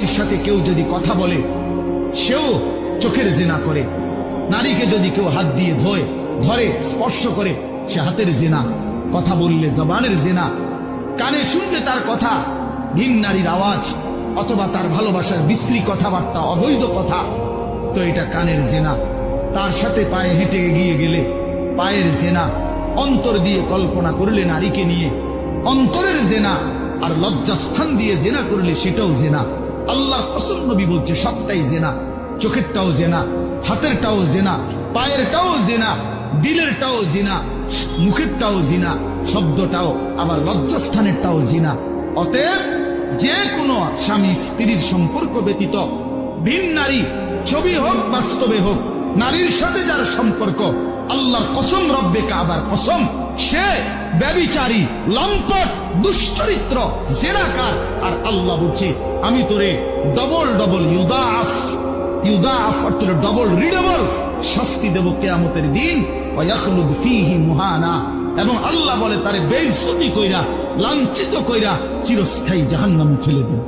নারীর সাথে কেউ যদি কথা বলে সেও চোখের জিনা করে। নারীকে যদি কেউ হাত দিয়ে ধরে স্পর্শ করে সে হাতের জিনা। কথা বললে জবানের জিনা। কানে শুনলে তার কথা ভিন নারীর আওয়াজ অথবা তার ভালোবাসার বিশ্রী কথাবার্তা, অবৈধ কথা, তো এটা কানের জিনা। তার সাথে পায়ে হেঁটে এগিয়ে গেলে পায়ের জেনা। অন্তর দিয়ে কল্পনা করলে নারীকে নিয়ে অন্তরের জেনা। আর লজ্জাস্থান দিয়ে জেনা করলে সেটাও জেনা। আল্লাহর কসম নবী বলছে সবটাই জেনা। চোখেরটাও জেনা, হাতেরটাও জেনা, পায়েরটাও জেনা, দিলেরটাও জিনা, মুখেরটাও জিনা, শব্দটাও আবার লজ্জাস্থানেরটাও জিনা। অতএব যে কোনো স্বামী স্ত্রীর সম্পর্ক ব্যতীত ভিন নারী, ছবি হোক বাস্তবে হোক, নারীর সাথে যার সম্পর্ক, আল্লাহর কসম, রব্বে কাবার কসম, সে ব্যভিচারী, লম্পট, দুশ্চরিত্র, জেনাকার। আর আল্লাহ বলছে আমি তোরে ডবল ডবল ইউদাফ অর্থ ডবল রিডবল শাস্তি দেব কিয়ামতের দিন। ওয়াখলুদ ফীহি মুহানা, এবং আল্লাহ বলে তারে বেইজ্জতি কইরা, লাঞ্ছিত কইরা চিরস্থায়ী জাহান্নামে ফেলে দেব।